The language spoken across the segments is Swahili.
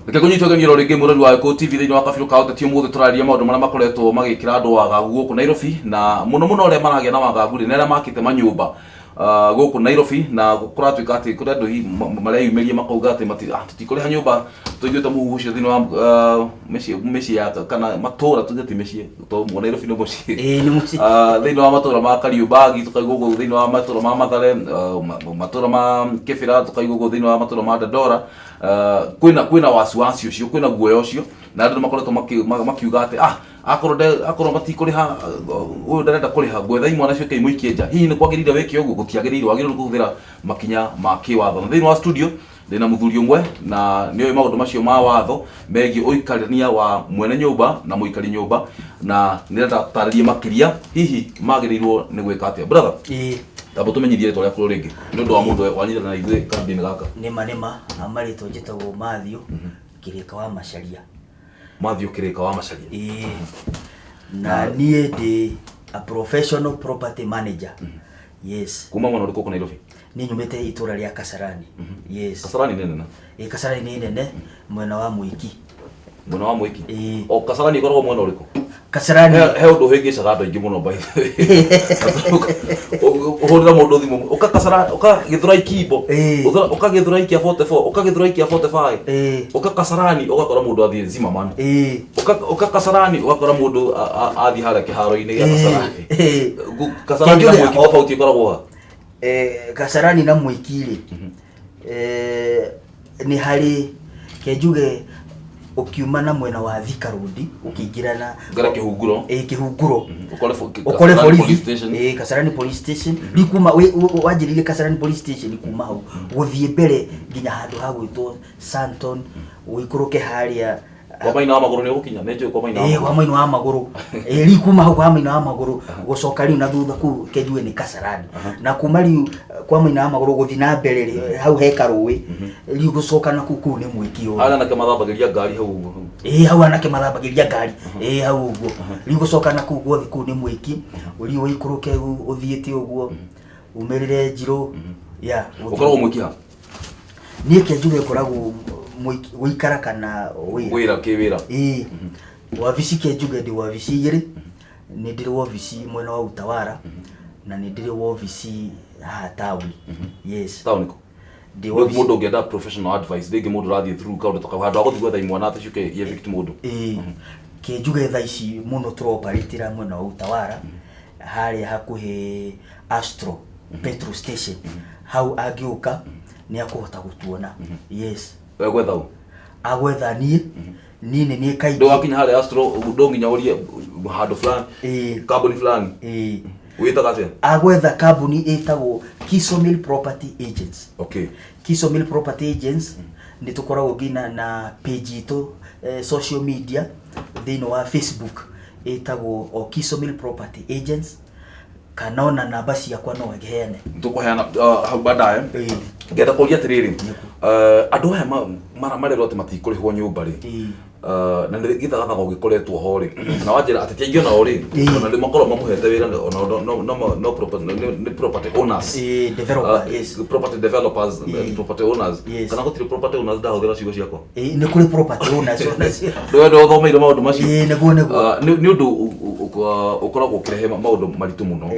Reke kunyitwo ngiro ringi murori wa Eko TV thiini wa Kabiru Kaunti muthe turaria maundu maria makoretwo magikira andu wagagu guku Nairobi na muno aria maragia na wagagu ri nere makite manyumba guku Nairobi na kuratuika ati kuri andu hi maria yumeria makauga ati tutikuri ha nyumba tuigwita muhu ucio thiini wa meci ya kana matura tugeti meci to mu Nairobi no muci ni muci thiini wa matura ma Kariubangi tukaigo guku thiini wa matura ma Mathare matura ma Kibera tukaigo guku thiini wa matura ma Dandora kwina wasiwasi ucio kwina guoya ucio na andu makoretwo makiuga ati akorwo matikuriha uyu ndarenda kuriha gwetha imwana cio kei muikie nja hihi ni kwagirire wiki uguo gutiagirire wagirire kuhuthira makinya ma kiwatho thiini wa studio ndina muthuri umwe na niyo maundu macio ma watho megie uikarania wa mwene nyumba na muikari nyumba na nirenda tarĩria makiria hihi magirirwo ni gwika atia brother tabo tumenyithie twa kuru ringi nundu wa mundu wanyira na ithuĩ kambini gaka nima amarĩtwo njĩtagwo Mathew Kĩrĩka wa Macharia. Mathew Kĩrĩka wa Macharia na niĩ ndĩ a professional property manager. Yes. Kuma mwana ũrĩkũ kũ Nairobi? Ni nyumĩte itũra rĩa Kasarani. Yes. Kasarani nene na? Kasarani ni nene mwena wa Mwiki. Mwena wa Mwiki? O Kasarani ikoragwo mwena ũrĩkũ? Kasarani he undu hingicaga andu aingi muno by the way uhurira mundu thimu uka Kasarani uka Githurai Kimbo uka Githurai kia 44 uka Githurai kia 45 uka Kasarani ugakora mundu athie Zimmerman uka Kasarani ugakora mundu athie haria kiharo-ini gia Kasarani Kasarani na Mwiki tofauti ikoragwo Kasarani na Mwiki ri ni hari kenjuge ukiuma na mwena wa Thika Road ukiingira na ngara kihunguro ukore police station Kasarani police station likuma wajirire Kasarani police station kuma hau guthie mbere nginya handu ha gwitwo Santon uikuruke haria kwa maina wa maguru ni gukinya nejo kwa maina kwa maina wa maguru likuma hau kwa maina wa maguru gucoka riu na thutha ku kenjue ni Kasarani na kuma riu kwa maina wa maguru guthi na mbere hau heka ruwi riu gucoka na kuku ni Mwiki yo ana nake mathambagiria ngari hau uguo hau anake mathambagiria ngari hau uguo riu gucoka na kuku guthi ku ni Mwiki riu uikuruke uthiete uguo umerire Njiro ya ukorwo Mwiki ha ni kenjue koragwo wikara kana wira kiwira wabici kenjuge ndi wabici igiri ni ndiri wabici mwena wa Utawara na ni ndiri wabici town. Yes, town ko ndi wabici mundu ngenda professional advice ndingi mundu rathie through kaundu toka handu agothi gwetha imwana ati ciuke ye victim mundu kenjuge tha ici muno tro operatira mwena wa Utawara hari hakuhe Astro petrol station hau agiuka ni akuhota gutuona. Yes, gwetha u agwetha ni ni kai ndo wakinya hale Astro ndonginya urie handu fulani company fulani wita gatia agwetha company itagwo Kisomil Property Agents. Okay, Kisomil Property Agents ni tukoragwo gina na page ito social media thiini wa Facebook itagwo Kisomil Property Agents kanona namba ciakwa no ngeheane tukuheana hau baadaye ngenda kuria tiriri andu aya marerwo ati matikurihwo nyumba ri na ndigithaga thago gikoretwo ho ri na wajira ati tiaingio na ori ona ndi makorwo mamuhete wira no property owners developer. Yes, property developers property owners kana gutiri property owners ndahuthira ciugo ciako ni kuri property owners ndo thomeire maundu macio neguo ni undu ukoragwo ukirehe maundu maritu muno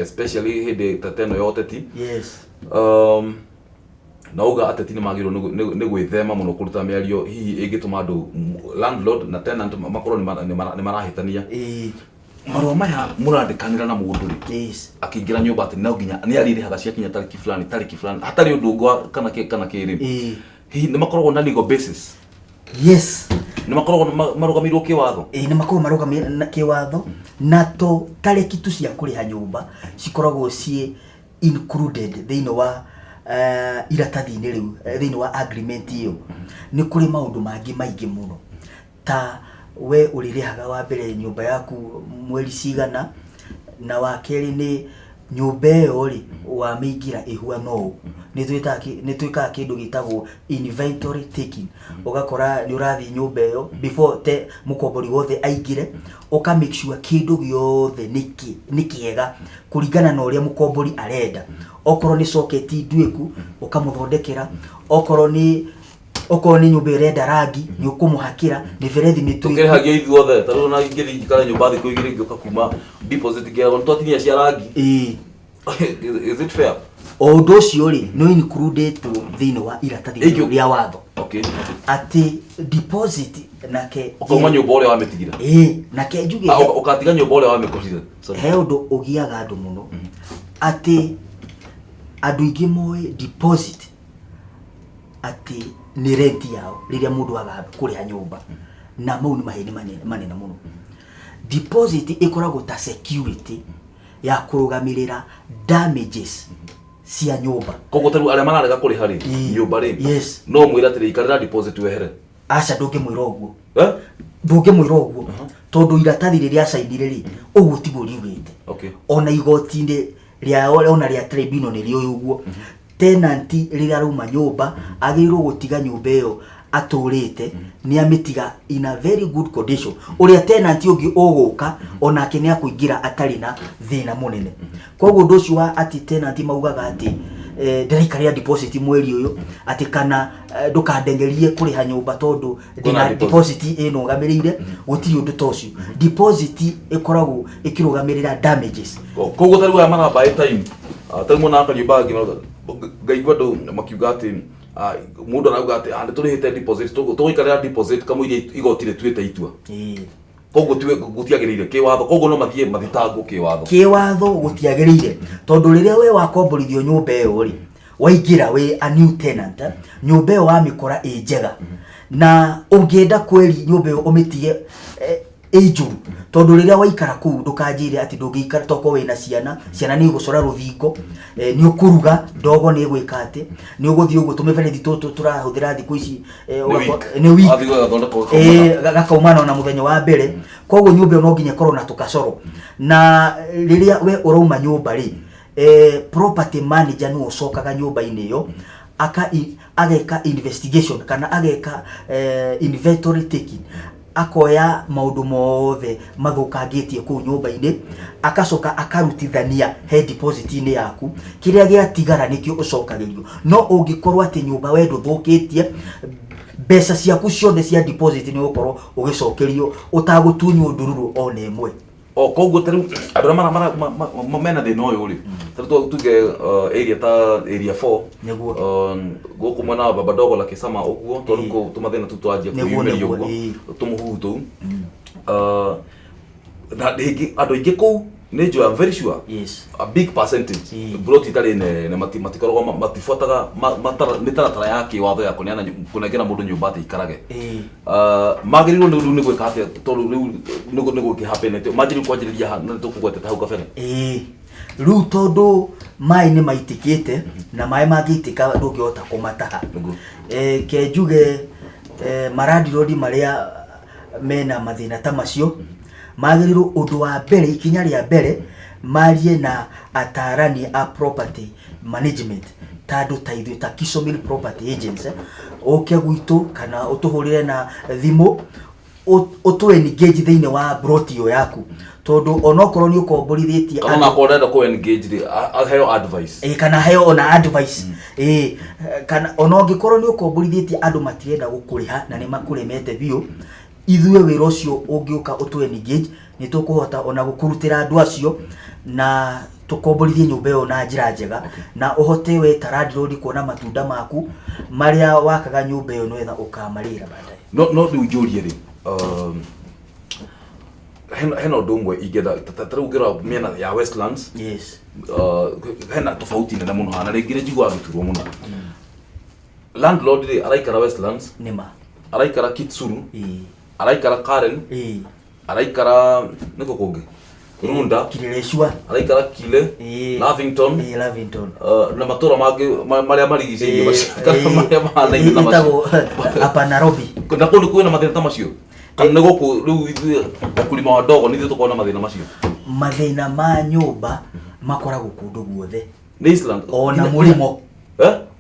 especially hindi tateno yote ti. Yes, na uga ateti ni magiro ni gwithema muno kuruta miario hihi ingituma andu landlord na tenant makorwo ni marahitania marwa maya murandikanira na mundu ri. Yes, akingira nyumba ati no nginya ni aririhaga ciakinya tariki fulani hatari undu ngwa kana kiri hihi ni makorwo na legal basis. Yes, ni makorwo marugamirwo kiwatho ni makorwo marugamirwo na kiwatho na to tariki tu cia kuriha nyumba cikoragwo cie included thiini wa iratathi-ini riu thiini wa agreement iyo. Ni kuri maundu mangi maingi muno ta we uririhaga wa mbere nyumba yaku mweri cigana na wa keri ni nyumba iyo ri wa migira ihua no ni twikaga kindu gitagwo inventory taking ugakora ni urathi nyumba iyo before te mukombori wothe aingire uka make sure kindu giothe ni kiega kuringana na uria mukombori arenda. Okoro ni socket ndweku ukamuthondekera, okoro ni oko ni nyumba irenda rangi ni ukumuhakira ni verethi ni tu tukirihagia ithuothe taru na ngithi njikara nyumba thiku igiri ngioka kuma deposit ngira twatinia cia rangi is it fair o ndo cio ri no included thini wa iratathi ria watho ati deposit nake okoma nyumba ore wametigira nake njuge ukatiga nyumba ore wamekorire he undu ugiaga andu muno ati andu ingi moe deposit ati ni rent yao riria mundu aga kuriha nyumba na mau ni maheni manene muno deposit ikoragwo ta security ya kurugamirira damages cia nyumba kogo taru aria mararega kuriha ri nyumba ri no mwira atiri ikarira deposit wehere aca ndunge mwira uguo ndunge mwira uguo tondu iratathi riria sainire ri uguo tiguo riugite ona igoti-inde ria ona ria tribunal ni rio uguo tenant riria ruma nyumba agirirwo gutiga nyumba iyo aturite ni amitiga in a very good condition uria tenant ungi uguka onake ni akuingira atari na thina munene koguo ndocio wa ati tenant maugaga ati ndiraikaria deposit mweri uyu ati kana ndukandengerie kuriha nyumba tondu ndina deposit ino gamirire gutiri undu tocio deposit ikoragwo ikirugamirira damages koguo taru ya mara by time taru mona akanyumba ngaigwa ndo makiuga ati mundu arauga ati ande turihite deposit tugikarira deposit kamwe igotire twite itua koguo tuwe gutiagirire kiwatho koguo no mathie mathitango kiwatho gutiagirire tondu riria we wakomborithio nyumba iyo ri waingira we a new tenant nyumba iyo wamikora njega na ungienda kweli nyumba iyo umitige njuru tondu riria waikara kuu ndukanjire ati ndungikara toko wina ciana ni gucora ruthingo ni ukuruga ndogo ni gwika ati ni uguthii uguo tumeberethi tutu turahuthira thiku ici ni week gakaumana na muthenya wa mbere koguo nyumba no nginya korwo na tukacoro na riria we urauma nyumba ri property manager no ucokaga nyumba-ini iyo ageka investigation kana ageka inventory taking akoya maundu mothe mathukangitie ku nyumba-ini akacoka akarutithania he deposit-ini yaku kiria giatigara nikio ucokagirio no ungikorwo ati nyumba we nduthukitie mbeca ciaku ciothe cia deposit ni ukorwo ugicokerio utagutunywo ndururu ona imwe koguo taru andu mara mena thina uyu ri taru tuge area ta area 4 niguo goku mwana baba dogo la kisama uguo tondu tumathina tutwanjia kuyumiria uguo tumuhu tu na digi andu ingi ku ni jo I'm very sure a big percentage brought itali ne matikorogo matifuataga mitaratara yake watho ya kuneana kunegera mundu nyumba ati ikarage magiriro ni gwika ati tondu ni gukihappen magiri kwanjiriria na tukugweteta hau kabere riu tondu mai ni maitikite na mai magitika ndungihota kumataha ke njuge maradi road maria mena mathina ta macio magiriro undu wa mbere ikinya ria mbere marie na atarani a property management tadu taithu ta Kisomil property agents oke gwitu kana utuhurire na thimu utu engage thiine wa brotio yaku tondu onokorwo ni ukomborithitie kana akorenda ko engage heo advice kana heo ona advice kana onongikorwo ni ukomborithitie andu matirenda gukuriha na ni makuremete bio ithue wira ucio ungiuka utu engage ni tukuhota ona gukurutira andu acio na tukomborithie nyumba iyo na njira njega na uhote we taradi road kuona matunda maku maria wakaga nyumba iyo nwetha ukamarira baadaye no ndiujurie ri hena ndungwe igeda tarugira miena ya Westlands hena tofauti na muno hana ringire jigwa ruturwo muno landlord ri araikara Westlands nima araikara Kitsuru araikara Karen araikara niko kungi Runda Kileleshwa araikara Kile Lavington na matura magi maria marigiceirie bashikana maria mahana ina macio apa Nairobi kuna kundu kwina mathina ta macio kana negoku riu ithu kulima wa dogo nithu tukona mathina macio mathina ma nyumba makoragwo kundu guothe ni Island ona murimo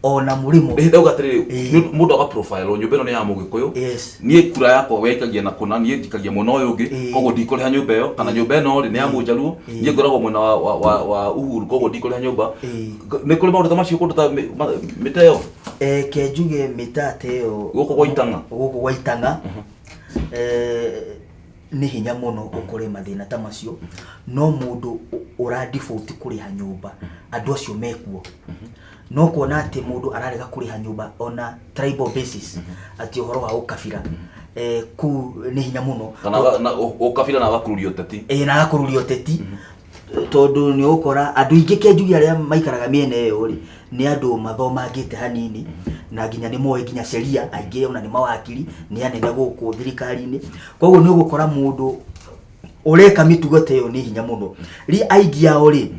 ona murimo ndauga atiriri mundu aga profile nyumba ino ni ya Mugikuyu nie kura yakwa wekagia na kuna nie njikagia mwena uyu ungi koguo ndikuriha nyumba iyo kana nyumba ino ri ni ya Munjaruo nie ngoragwo mwena wa Uhuru koguo ndikuriha nyumba ni kuri maundu tamacio kundu ta miteo ke njuge mitate iyo guku gwa Itanga ni hinya muno ukore mathina ta macio no mundu ura default kuriha nyumba andu acio mekuo no kuona ati mundu ararega kuriha nyumba ona tribal basis ati uhoro wa ukabira ku ni hinya muno kana ukabira na gakururio teti na gakururio teti tondu ni ukora andu ingi ke njugi aria maikaraga miene iyo ri ni andu mathomangite hanini na nginya ni moe nginya sheria aingi ona ni mawakili ni anene guku thirikari-ini koguo ni ugukora mundu ureka mitugo teyo ni hinya muno ri aingi ao ri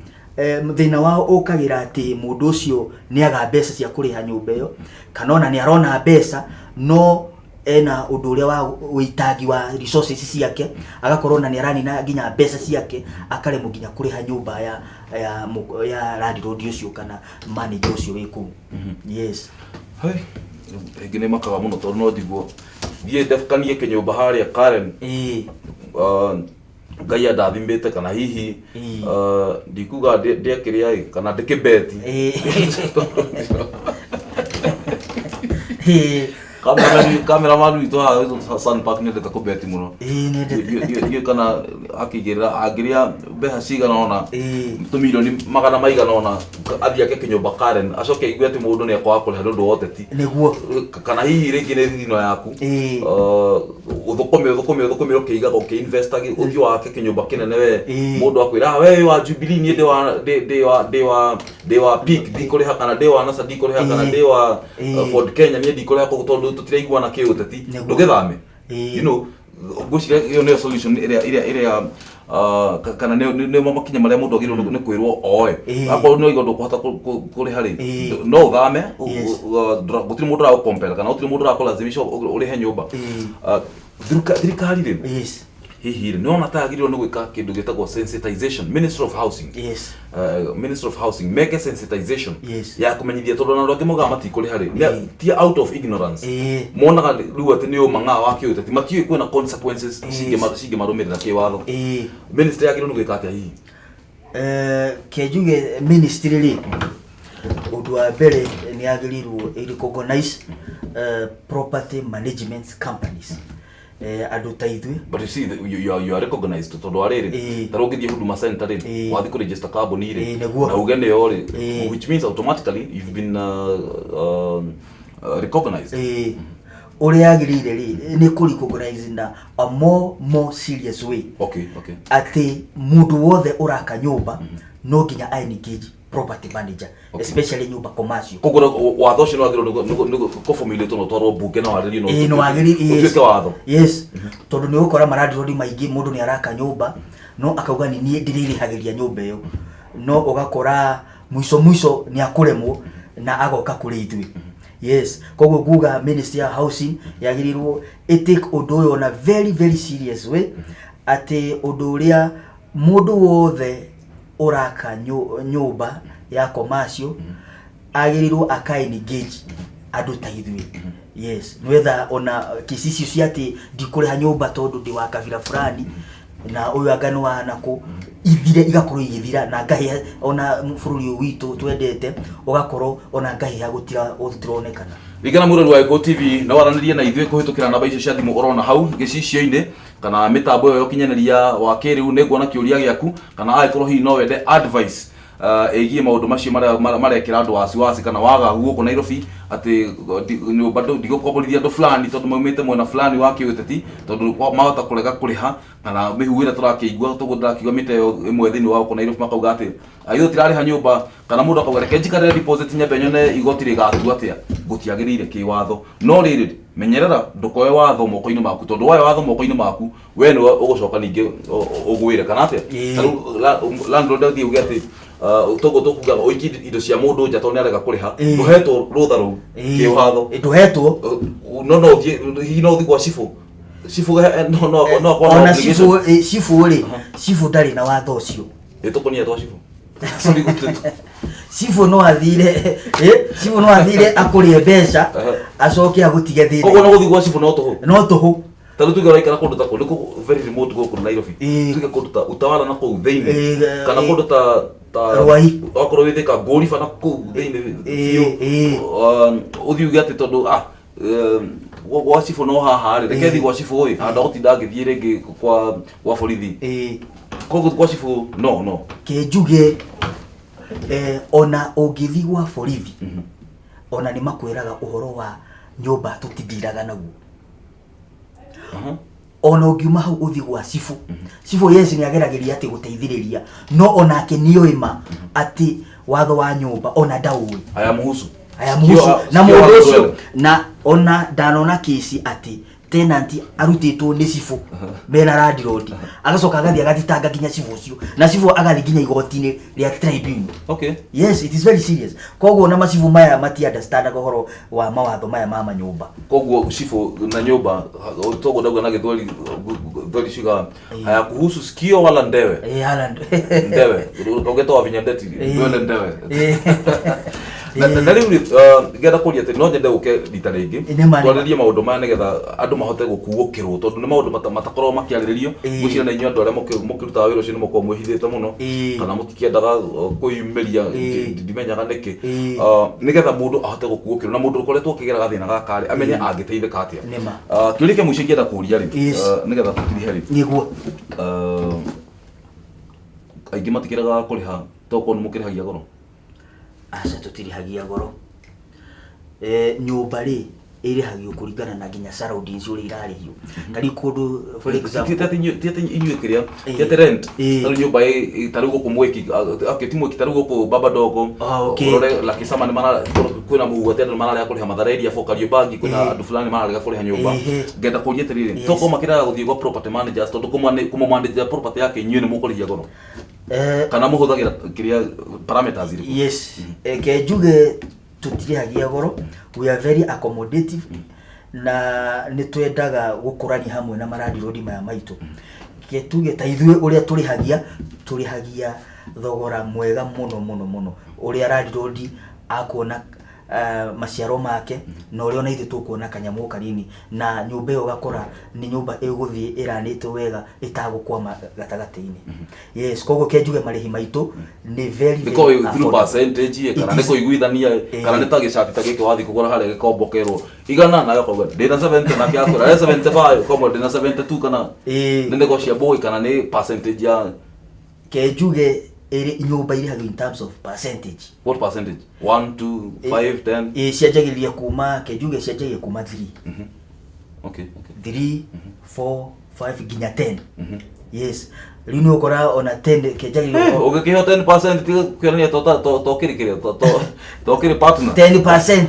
thina wao ukagira ati mundu ucio ni aga mbeca cia kuriha nyumba iyo kana ona ni arona mbeca no ena undu uria wa uitagi wa resources ciake agakorwo na ni aranina nginya mbeca ciake akaremwo nginya kuriha nyumba ya landlord ucio kana manager ucio wiku yes egine makaga muno tondu no ndigwo thie ndefukanie kinyumba haria Karen Ngai ndathimbite kana hihi ndikuga ndekiria kana ndikibeti cameraman witu Hassan Park ni ndeka kubeti muno ni kana akigira agiria beha cigana ona tumirioni magana maigana ona athia ke kinyumba Karen acoke igwe ati mundu ni akwa kuri handu woteti niguo kana hihi ringi ni thino yaku uthukumire ukiiga ukiinvesta uthio wake kinyumba kinene we mundu akwira we wa Jubilee ni de wa peak dikuriha kana de wa nasa dikuriha kana de wa Ford Kenya ni dikuriha ko tondu tutiraigua na kiuteti ndugithame you know gushira iyo ni solution area kana ne mamakinya maria mundu agirwo ni kwirwo oe akwa no igondo kuhota kuri hari no thame gutiri mundu ra compare kana gutiri mundu ra kulazimisha uri he nyumba thirikari ri hihi no natagirwo ni gwika kindu gitagwo sensitization Ministry of Housing Ministry of Housing make sensitization ya kumenyithia tondu na roke muga mati kuri hari ti out of ignorance monaga riu ati ni umanga wa kiuteti matiwe kwina consequences sige marumirira kiwatho ministry yagirwo ni gwika atia hihi kejuge ministry ri undu wa mbere ni agirirwo recognize property management companies andu taithwe but you see you are recognized tondu ariri tarongithie Huduma Center ri wathi ku register company ri na ugene yo ri which means automatically you've been recognized uri agirire ri ni ku recognize na a more serious way okay ati mundu wothe uraka nyumba no nginya engage property manager especially nyumba commercial kugura watho ucio no agirwo ko formulate no twaro bunge na wariri no agiri utuike watho yes tondu ni ukora maradi rodi maingi mundu ni araka nyumba no akauga ni nie ndiririhagiria nyumba iyo no ugakora mwiso ni akuremwo na agoka kuri ithui yes koguo guga Ministry of Housing yagirirwo take undu uyu on a very serious way ati undu uria mundu wothe uraka nyumba ya commercial agirirwo engage andu taithwe yes nwetha ona kisisi ciati ndikuriha nyumba tondu ndi wa kabira fulani na uyu agano wa nako ithire igakorwo igithira na ngahi ona bururi witu twendete ugakorwo ona ngahi ya gutira utironekana Ligana murori wa Eko TV na waranirie na ithuĩ kuhitukira namba icio cia thimu urona hau gicicio-ini kana mitambo yo kinyaneria wa kiriu ne nguona kiuria giaku kana aikorwo hi no wende advice egie maundu macio marekira andu wasiwasi kana wagagu guku Nairobi ati nyumba ndigukomborithia andu fulani tondu maumite mwena fulani wa kiuteti tondu mahota kurega kuriha kana mihuira turakiigua tugundirakiuga miteo imwe thini wa guku Nairobi makauga ati ayo tirariha nyumba kana mundu akauga reke njikare deposit nyambe nyone igoti rigatu atia gutiagirire kiwatho no riri menyerera ndukoe watho moko-ini maku tondu wayo watho moko-ini maku we ni ugucoka ningi ugwire kana atia landlord athi uge ati togo kuga oiki indo cia mundu nja tondu arega kuriha nduhetwo rutha ru kiwatho nduhetwo no hi no thi kwa cifu no ona cifu ri cifu ndari na watho ucio itukunia twa cifu Sorry gutetu. Cibũ no athire cibũ no athire akũrĩe mbeca acoke agũtige thĩna. Koguo no gũthiĩ gwa cibũ no tũhũ. Taro tuge raikara kundu ta kundu very remote go kundu Nairobi. Tuge kundu ta utawala na kuu thĩinĩ kana kundu ta Rwai okorwo withika ngũri bana kuu thĩinĩ uthi uge ati tondu gwa cibũ no haha rĩ reke thi gwa cibũ ũyũ handũ gũtinda ngĩthiĩ rĩngĩ kwa borithi. Koguo gwa cibũ no ke njuge ona ũngĩthi gwa borithi ona nĩ makwĩraga ũhoro wa nyũmba tũtithiraga naguo. Ona ũngiuma hau ũthi gwa cibũ cibũ yes nĩ ageragĩria atĩ gũteithĩrĩria no onake nĩoima atĩ watho wa nyũmba ona ndaũĩ ayamuhusu na mũndũ ũcio na ona ndanona kesi atĩ tenant arutĩtwo nĩ cibũ mena landlord agacoka agathi agathitanga nginya cibũ ũcio na cibũ agathi nginya igoti-inĩ rĩa tribunal. Okay, yes, it is very serious. Koguo na macibũ maya mati understand ũhoro wa mawatho maya ma manyũmba. Koguo cibũ na nyũmba togo ndauga na gĩthweri ciga hayakuhusu sikio wala ndewe. Ndewe ugetwa vinyandeti ndewe ndewe. Na rĩu ngenda kũria atĩ no nyende ũke rita rĩngĩ twarĩrie maũndũ maya nĩgetha andũ mahote gũkuũkĩrwo tondũ nĩ maũndũ matakoragwo makĩarĩrĩrio gwĩciria na inyuĩ andũ arĩa mũkĩrutaga wĩra ũcio nĩ mũkoragwo mwĩhithĩte mũno kana mũtikĩendaga kwĩyumĩria ndimenyaga nĩkĩ nĩgetha mũndũ ahote gũkuũkĩrwo na mũndũ ũkoretwo ũkĩgera gathĩna gaka rĩ amenye angĩteithĩka atĩa. Kĩũria kĩa mũico ingĩenda kũria rĩ nĩgetha tũtirihe rĩ nĩguo aingĩ matikĩrega kũrĩha tokorwo nĩ mũkĩrĩhagia goro. Aca tũtirihagia goro. Nyũmba rĩ ĩrĩhagio kũringana na nginya surroundings ũrĩa irarĩhio. Tarĩ kũndũ for example tiete inyuĩ kĩrĩa tiete rent tarĩ nyũmba tarĩ gũkũ mweki ti mweki tarĩ gũkũ baba dogo ũrore Lakisama nĩ kwĩna mũhuati andũ mararega kũrĩha Mathare for Kariobangi kwĩna andũ fulani mararega kũrĩha nyũmba. Ngenda kũria atĩrĩrĩ tokorwo makĩrega gũthiĩ gwa property managers tondũ kũmũmanage property yake inyuĩ nĩ mũkũrĩhia goro kana mũhũthagĩra kĩrĩa parameters irĩkũ? Yes, ke njuge tũtirihagia goro, we are very accommodative na nĩ twendaga gũkũrani hamwe na landlord maya maitũ. Ke tuge ta ithuĩ ũrĩa tũrĩhagia thogora mwega mũno ũrĩa landlord akuona maciaro make na ũrĩa ona ithuĩ tũkuona kanyamũ kanini na nyũmba ĩyo gakora nĩ nyũmba ĩgũthiĩ ĩranĩtwo wega ĩtagũkwama gatagatĩ-inĩ. Yes, koguo ke njuge marĩhi maitũ nĩ very through percentage kana nĩ kũiguithania kana nĩ ta gĩcati ta gĩkĩ wathi kũgũra harĩa gĩkombokerwo igana na gakauga ndĩna 70 na kĩakũra 75 komo ndĩna 72 kana nĩ negotiable kana nĩ percentage ya ke njuge nyũmba irĩhagio in terms of percentage. What percentage? 1 2 5 10? Cianjagĩrĩria kuma ke njuge cianjagia kuma 3. Okay. 3 4 5 nginya 10. Yes, rĩu nĩ ũkora ona 10 kenjagĩrĩria ũgĩkĩheo 10% tiga kuonania tokĩrĩ partner 10%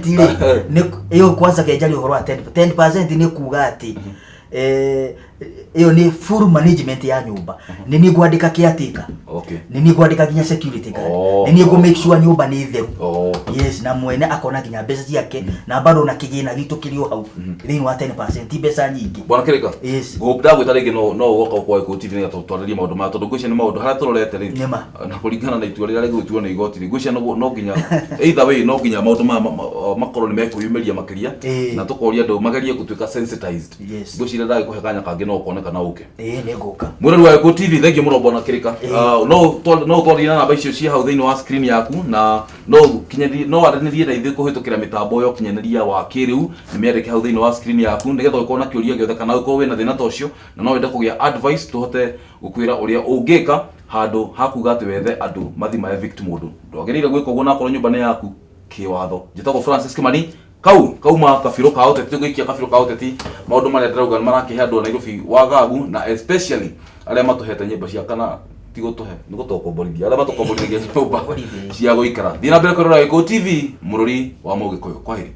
rĩ ĩyo kwanza kenjagia ũhoro wa 10% nĩ kuga atĩ iyo ni full management ya nyumba. Nini ngwandika caretaker. Okay. Nini ngwandika nginya security guard. Nini ngo make sure nyumba ni theru. Yes, na mwene akona nginya mbeca ciake na bado na kigina gitu kirio hau. Thĩinĩ wa 10% mbeca nyingĩ. Bwana Kirika. Yes. Ngũkũda gwĩta rĩngĩ no ũgoka kwa Equity nĩ twarĩrie maũndũ ma tondũ ngũcia nĩ maũndũ harĩa tũrorete rĩ. Na kũringana na itua rĩrĩa rĩgũtuo nĩ igoti rĩ. Ngũcia no nginya either way no nginya maũndũ makorwo nĩ mekũyumĩria makĩria na tũkoria andũ magerie gũtuĩka sensitized. Ngũcia ndagĩkũhe kanya kangĩ no kuoneka na ũke. Nĩ ngũka. Mwĩrori wa Equity TV thengi mũno Bwana Kirika. No twarĩrie na namba icio ci hau thĩinĩ wa screen yaku na no waranĩrie na ithuĩ kũhĩtũkĩra mĩtambo ya ũkinyanĩria wa kĩrĩu nĩ mĩandĩke hau thĩinĩ wa screen yaku nĩgetha ũkorwo na kĩũria gĩothe kana ũkorwo wĩna thĩna ta ũcio na no wende kũgĩa advice tũhote gũkwĩra ũrĩa ũngĩka handũ hakuga atĩ wethe andũ mathi ma evict mũndũ. Ndwagĩrĩire gwĩka ũguo na akorwo nyũmba nĩ yaku kĩwatho. Njĩtagwo Francis Kimani kauma kabiro ka ũteti tũgĩikia kabiro ka ũteti maũndũ marĩa ndĩrauga marakĩhe andũ a Nairobi wagagu na especially arĩa matũhete nyĩmba cia kana tigo tũhe nĩ gũtũkomborithia arĩa matũkomborithagia nyũmba cia gũikara. Thiĩ na mbere kũrora Equity TV mũrori wa Mũgĩkũyũ. Kwaheri.